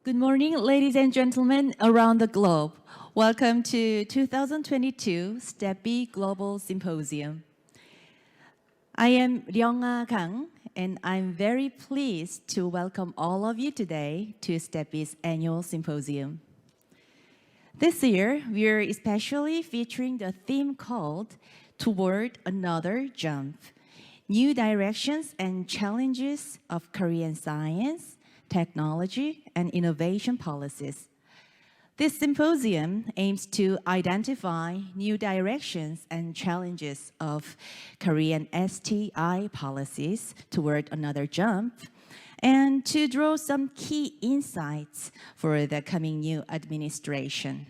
Good morning, ladies and gentlemen around the globe. Welcome to 2022 STEPI Global Symposium. I am Ryong-Ah Kang, and I'm very pleased to welcome all of you today to STEPI's annual symposium. This year, we're especially featuring the theme called Toward Another Jump, New Directions and Challenges of Korean Science, Technology, and Innovation Policies. This symposium aims to identify new directions and challenges of Korean STI policies toward another jump, and to draw some key insights for the coming new administration.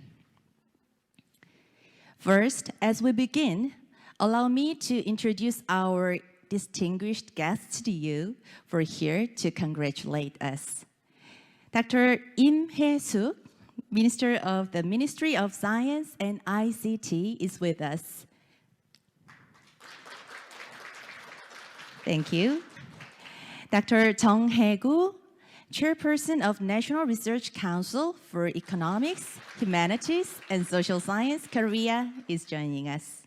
First, as we begin, allow me to introduce our distinguished guests to you for here to congratulate us. Dr. Hyesook, Minister of the Ministry of Science and ICT, is with us. Thank you. Dr. Hae-Gu, Chairperson of National Research Council for Economics, Humanities, and Social Science, Korea, is joining us.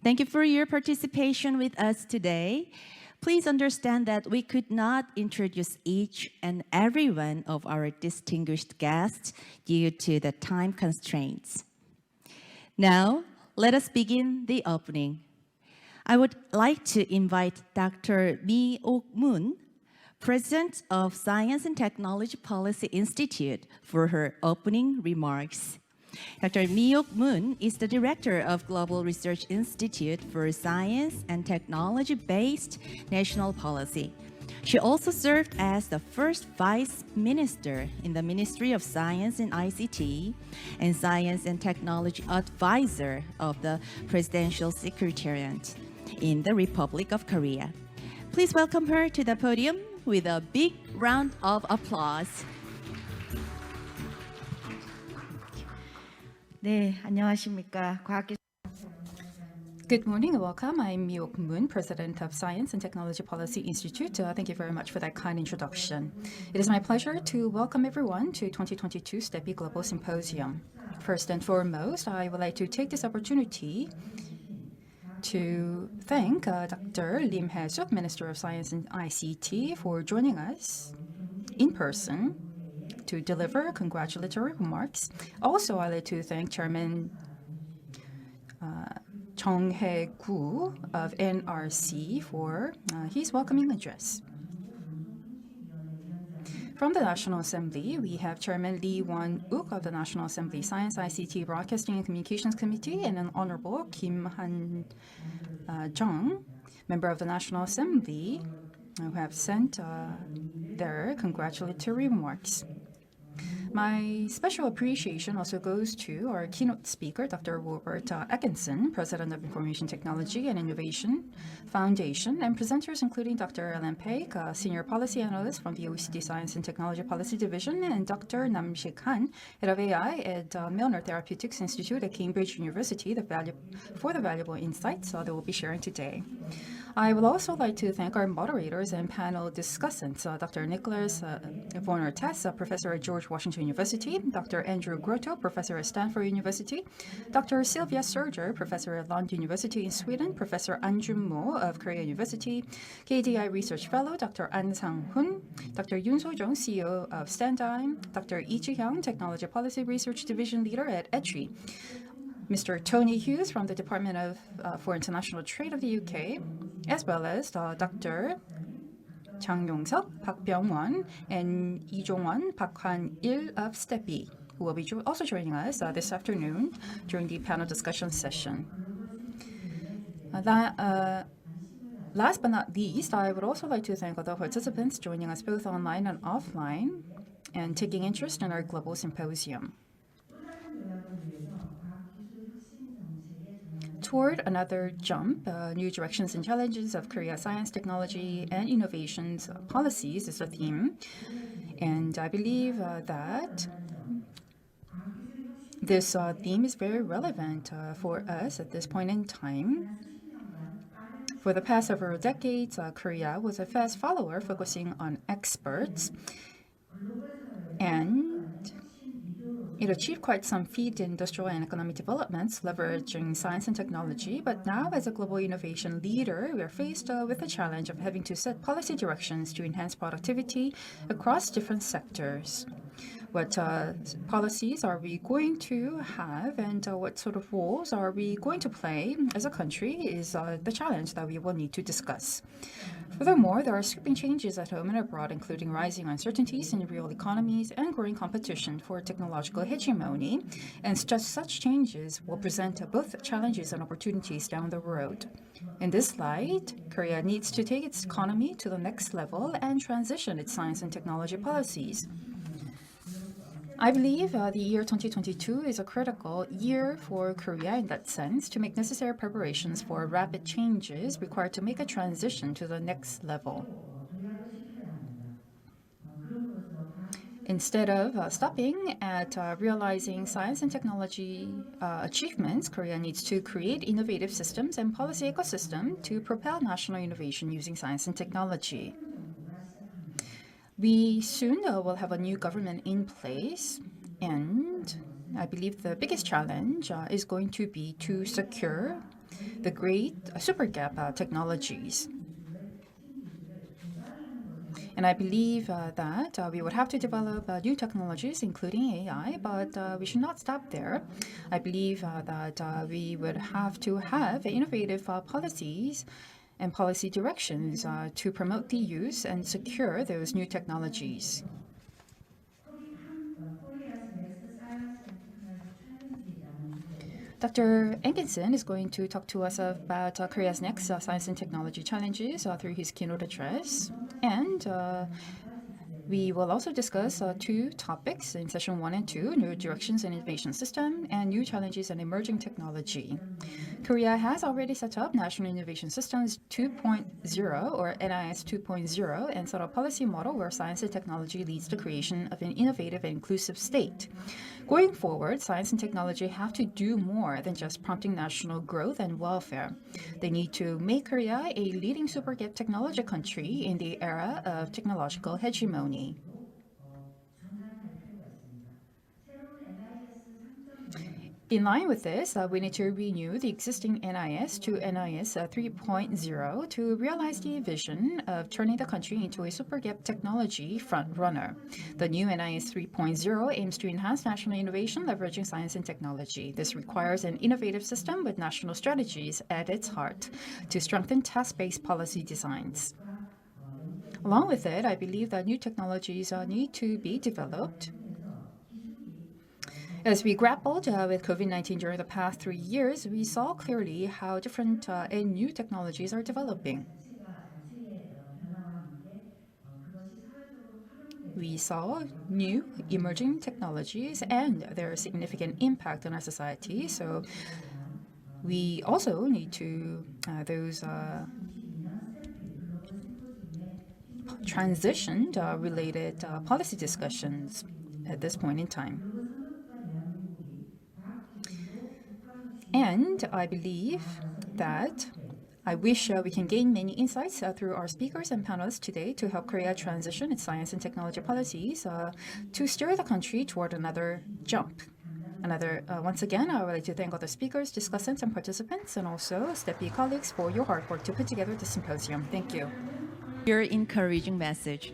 Thank you for your participation with us today. Please understand that we could not introduce each and every one of our distinguished guests due to the time constraints. Now, let us begin the opening. I would like to invite Dr. Mi-Ok-moon, President of Science and Technology Policy Institute, for her opening remarks. Dr. Mi-Ok-moon is the Director of Global Research Institute for Science and Technology-based National Policy. She also served as the first Vice Minister in the Ministry of Science and ICT and Science and Technology Advisor of the Presidential Secretariat in the Republic of Korea. Please welcome her to the podium with a big round of applause. 네, 안녕하십니까. Good morning and welcome. I'm Mi-Ok-moon, President of Science and Technology Policy Institute. Thank you very much for that kind introduction. It is my pleasure to welcome everyone to 2022 STEPI Global Symposium. First and foremost, I would like to take this opportunity to thank Dr. Hae-Sook, Minister of Science and ICT, for joining us in person to deliver congratulatory remarks. Also, I'd like to thank Chairman Hae-Gu of NRC for his welcoming address. From the National Assembly, we have Chairman Wonwook of the National Assembly Science, ICT, Broadcasting and Communications Committee, and an Honorable Kim Hanjung, member of the National Assembly, who have sent their congratulatory remarks. My special appreciation also goes to our keynote speaker, Dr. Robert Atkinson, President of Information Technology and Innovation Foundation, and presenters including Dr. Ellen Paik, Senior Policy Analyst from the OECD Science and Technology Policy Division, and Dr. Nam-Shik Han, Head of AI at Milner Therapeutics Institute at Cambridge University, for the valuable insights they will be sharing today. I would also like to thank our moderators and panel discussants, Dr. Nicholas Warner-Tess, Professor at George Washington University, Dr. Andrew Grotto, Professor at Stanford University, Dr. Sylvia Serger, Professor at Lund University in Sweden, Professor Anjun Mo of Korea University, KDI Research Fellow, Dr. An Sang-hun, Dr. Yoon So-jung, CEO of Standime, Dr. Lee Ji-hyung, Technology Policy Research Division Leader at ETRI, Mr. Tony Hughes from the Department for International Trade of the UK, as well as Dr. Chang Yong-seok, Park Byung-won, and Lee Jong-won, Park Han-il of STEPI, who will be also joining us this afternoon during the panel discussion session. Last but not least, I would also like to thank other participants joining us both online and offline and taking interest in our global symposium. Toward another jump, new directions and challenges of Korea science, technology, and innovations policies is the theme. And I believe that this theme is very relevant for us at this point in time. For the past several decades, Korea was a fast follower focusing on experts And it achieved quite some feat in industrial and economic developments, leveraging science and technology. But now, as a global innovation leader, we are faced with the challenge of having to set policy directions to enhance productivity across different sectors. What policies are we going to have, and what sort of roles are we going to play as a country is the challenge that we will need to discuss. Furthermore, there are sweeping changes at home and abroad, including rising uncertainties in real economies and growing competition for technological hegemony. And such changes will present both challenges and opportunities down the road. In this light, Korea needs to take its economy to the next level and transition its science and technology policies. I believe the year 2022 is a critical year for Korea in that sense to make necessary preparations for rapid changes required to make a transition to the next level. Instead of stopping at realizing science and technology achievements, Korea needs to create innovative systems and policy ecosystem to propel national innovation using science and technology. We soon will have a new government in place, and I believe the biggest challenge is going to be to secure the great super gap technologies. And I believe that we would have to develop new technologies, including AI, but we should not stop there. I believe that we would have to have innovative policies and policy directions to promote the use and secure those new technologies. Dr. Enkinson is going to talk to us about Korea's next science and technology challenges through his keynote address. And we will also discuss two topics in session 1 and 2, new directions and innovation system, and new challenges and emerging technology. Korea has already set up National Innovation Systems 2.0 or NIS 2.0 and set a policy model where science and technology leads to creation of an innovative and inclusive state. Going forward, science and technology have to do more than just prompting national growth and welfare. They need to make Korea a leading super gap technology country in the era of technological hegemony. In line with this, we need to renew the existing NIS to NIS 3.0 to realize the vision of turning the country into a super gap technology front-runner. The new NIS 3.0 aims to enhance national innovation leveraging science and technology. This requires an innovative system with national strategies at its heart to strengthen task-based policy designs. Along with it, I believe that new technologies need to be developed. As we grappled with COVID-19 during the past 3 years, we saw clearly how different and new technologies are developing. We saw new emerging technologies and their significant impact on our society. So we also need to those transitioned related policy discussions at this point in time. And I believe that I wish we can gain many insights through our speakers and panelists today to help Korea transition its science and technology policies to steer the country toward another jump. Once again, I would like to thank all the speakers, discussants, and participants, and also STEPI colleagues for your hard work to put together this symposium. Thank you. Your encouraging message.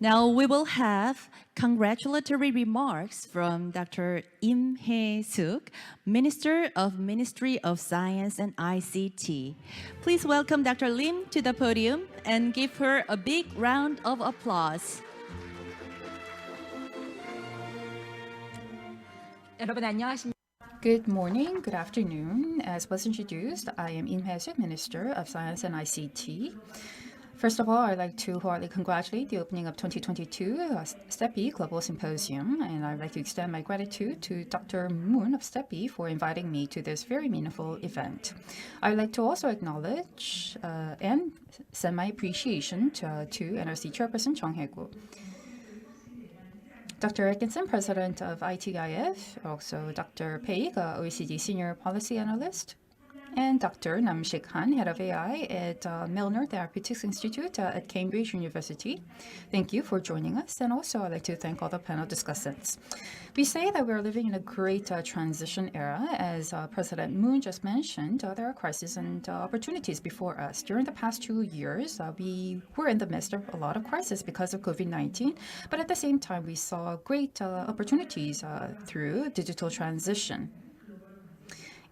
Now we will have congratulatory remarks from Dr. Hyesook, Minister of Ministry of Science and ICT. Please welcome Dr. Lim to the podium and give her a big round of applause. 여러분 안녕하십니까? Good morning, good afternoon. As was introduced, I am Hae-Gu, Minister of Science and ICT. First of all, I'd like to heartily congratulate the opening of 2022 STEPI Global Symposium, and I'd like to extend my gratitude to Dr. Moon of STEPI for inviting me to this very meaningful event. I'd like to also acknowledge and send my appreciation to NRC Chairperson Hae-Gu. Dr. Atkinson, President of ITIF, also Dr. Hae-Gu, OECD Senior Policy Analyst, and Dr. Nam-Shik Han, Head of AI at Milner Therapeutics Institute at Cambridge University. Thank you for joining us, and also I'd like to thank all the panel discussants. We say that we're living in a great transition era. As President Moon just mentioned, there are crises and opportunities before us. During the past 2 years, we were in the midst of a lot of crises because of COVID-19, but at the same time, we saw great opportunities through digital transition.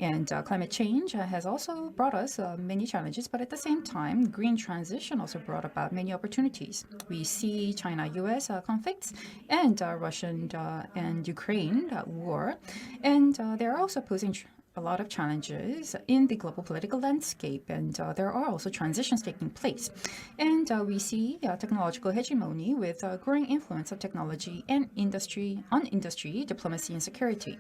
And climate change has also brought us many challenges, but at the same time, green transition also brought about many opportunities. We see China-US conflicts and Russian and Ukraine war, and they're also posing a lot of challenges in the global political landscape, and there are also transitions taking place. And we see technological hegemony with growing influence of technology and industry on industry, diplomacy, and security.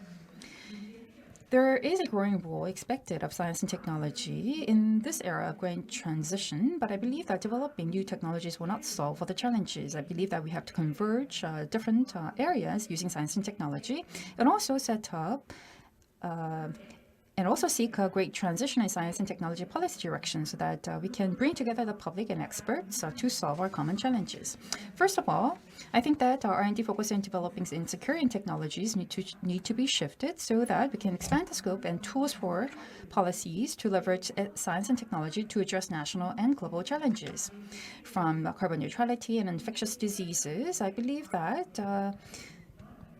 There is a growing role expected of science and technology in this era of great transition, but I believe that developing new technologies will not solve all the challenges. I believe that we have to converge different areas using science and technology, and also set up and also seek a great transition in science and technology policy direction so that we can bring together the public and experts to solve our common challenges. First of all, I think that our R&D focus on developing and securing technologies need to be shifted so that we can expand the scope and tools for policies to leverage science and technology to address national and global challenges. From carbon neutrality and infectious diseases, I believe that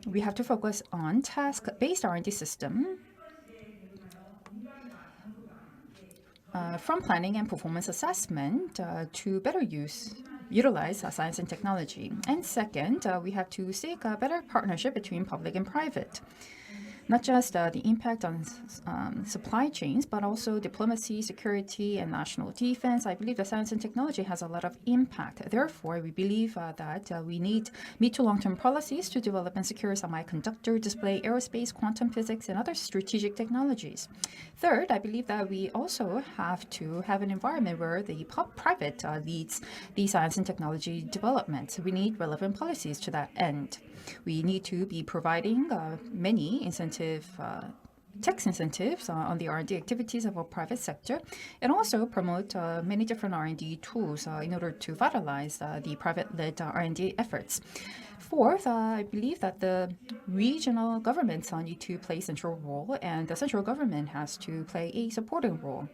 we have to focus on task-based R&D system from planning and performance assessment to better utilize science and technology. And second, we have to seek a better partnership between public and private. Not just the impact on supply chains, but also diplomacy, security, and national defense. I believe that science and technology has a lot of impact. Therefore, we believe that we need mid to long-term policies to develop and secure semiconductor, display, aerospace, quantum physics, and other strategic technologies. Third, I believe that we also have to have an environment where the private leads the science and technology development. We need relevant policies to that end. We need to be providing many tax incentives on the R&D activities of our private sector, and also promote many different R&D tools in order to vitalize the private-led R&D efforts. Fourth, I believe that the regional governments need to play a central role, and the central government has to play a supporting role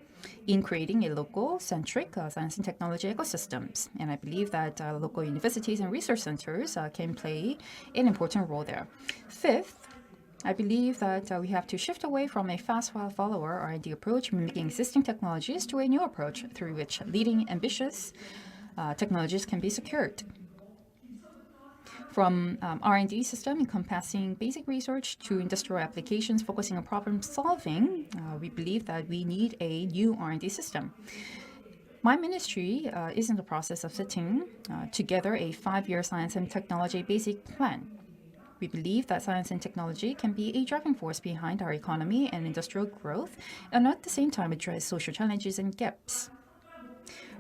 in creating a local-centric science and technology ecosystems. And I believe that local universities and research centers can play an important role there. Fifth, I believe that we have to shift away from a fast-follower R&D approach, mimicking existing technologies, to a new approach through which leading ambitious technologies can be secured. From R&D system encompassing basic research to industrial applications focusing on problem solving, we believe that we need a new R&D system. My ministry is in the process of setting together a 5-year science and technology basic plan. We believe that science and technology can be a driving force behind our economy and industrial growth, and at the same time address social challenges and gaps.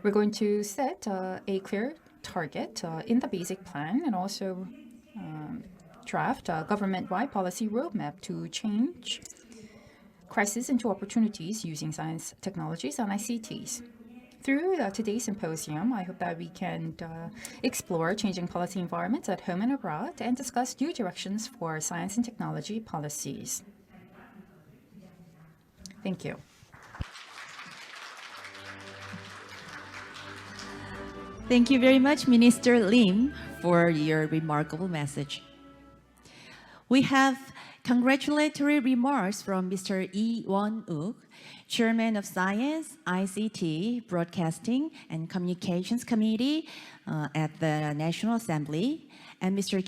We're going to set a clear target in the basic plan, and also draft a government-wide policy roadmap to change crises into opportunities using science, technologies, and ICTs. Through today's symposium, I hope that we can explore changing policy environments at home and abroad and discuss new directions for science and technology policies. Thank you. Thank you very much, Minister Lim, for your remarkable message. We have congratulatory remarks from Mr. Wonwook, Chairman of Science, ICT, Broadcasting, and Communications Committee at the National Assembly, and Mr.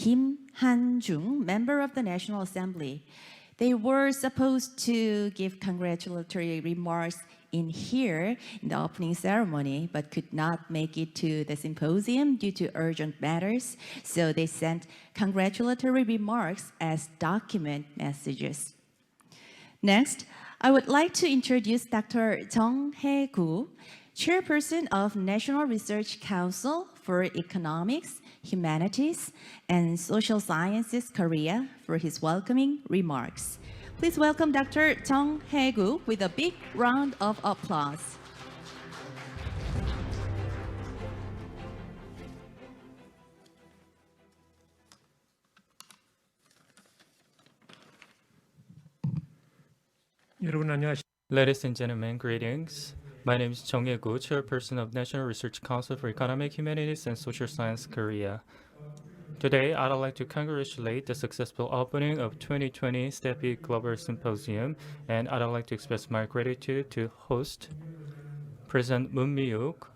Hanjung, Member of the National Assembly. They were supposed to give congratulatory remarks in here in the opening ceremony, but could not make it to the symposium due to urgent matters, so they sent congratulatory remarks as document messages. Next, I would like to introduce Dr. Hae-Gu, Chairperson of National Research Council for Economics, Humanities, and Social Sciences Korea, for his welcoming remarks. Please welcome Dr. Jung Hae-Gu with a big round of applause. Ladies and gentlemen, greetings. My name is Jung Hae-Gu, Chairperson of National Research Council for Economic Humanities and Social Science Korea. Today, I'd like to congratulate the successful opening of 2020 STEPI Global Symposium, and I'd like to express my gratitude to host President Moon Mi-wook,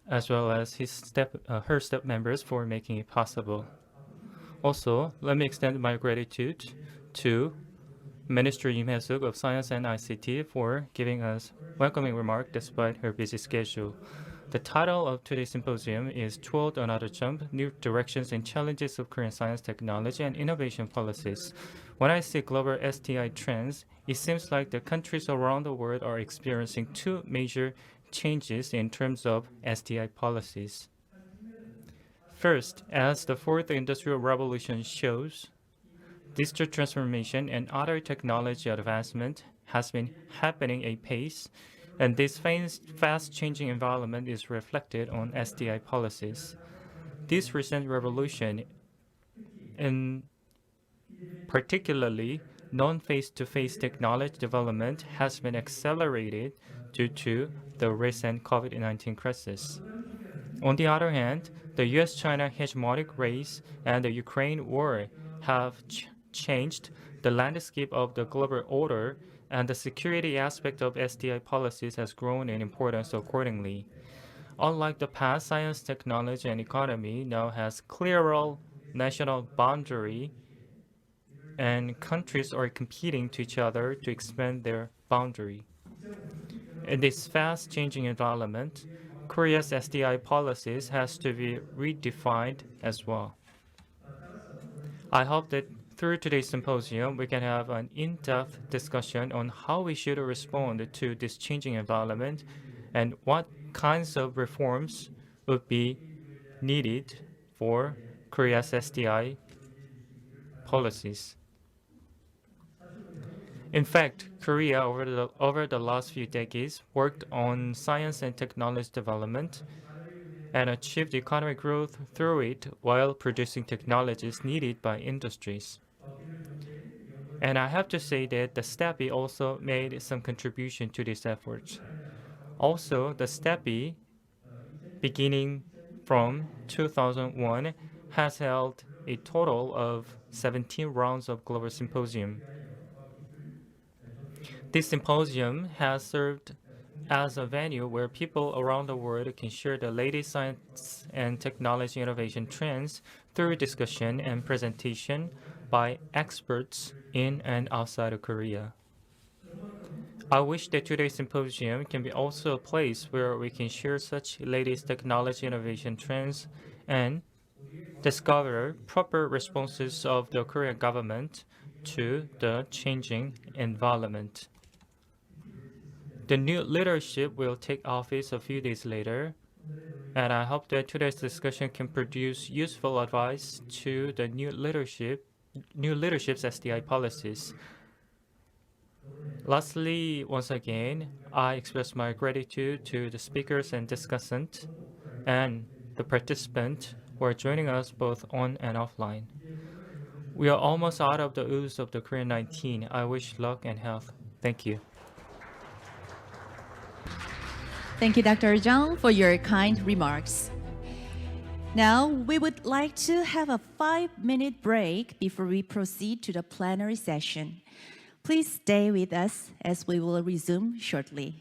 as well as her staff members for making it possible. Also, let me extend my gratitude to Minister Hyesook of Science and ICT for giving us welcoming remark despite her busy schedule. The title of today's symposium is Toward Another Jump, New Directions and Challenges of Korean Science, Technology, and Innovation Policies. When I see global STI trends, it seems like the countries around the world are experiencing two major changes in terms of STI policies. First, as the fourth industrial revolution shows, digital transformation and other technology advancement has been happening at pace, and this fast-changing environment is reflected on STI policies. This recent revolution, and particularly non-face-to-face technology development, has been accelerated due to the recent COVID-19 crisis. On the other hand, the US-China hegemonic race and the Ukraine war have changed the landscape of the global order, and the security aspect of STI policies has grown in importance accordingly. Unlike the past, science, technology, and economy now has clearer national boundary, and countries are competing to each other to expand their boundary. In this fast-changing environment, Korea's STI policies has to be redefined as well. I hope that through today's symposium, we can have an in-depth discussion on how we should respond to this changing environment and what kinds of reforms would be needed for Korea's STI policies. In fact, Korea over the last few decades worked on science and technology development and achieved economic growth through it while producing technologies needed by industries. And I have to say that the STEPI also made some contribution to this effort. Also, the STEPI, beginning from 2001, has held a total of 17 rounds of global symposium. This symposium has served as a venue where people around the world can share the latest science and technology innovation trends through discussion and presentation by experts in and outside of Korea. I wish that today's symposium can be also a place where we can share such latest technology innovation trends and discover proper responses of the Korean government to the changing environment. The new leadership will take office a few days later, and I hope that today's discussion can produce useful advice to the new leadership's STI policies. Lastly, once again, I express my gratitude to the speakers and discussants and the participants who are joining us both on and offline. We are almost out of the ooze of the COVID-19. I wish luck and health. Thank you. Thank you, Dr. Jung, for your kind remarks. Now, we would like to have a 5-minute break before we proceed to the plenary session. Please stay with us as we will resume shortly.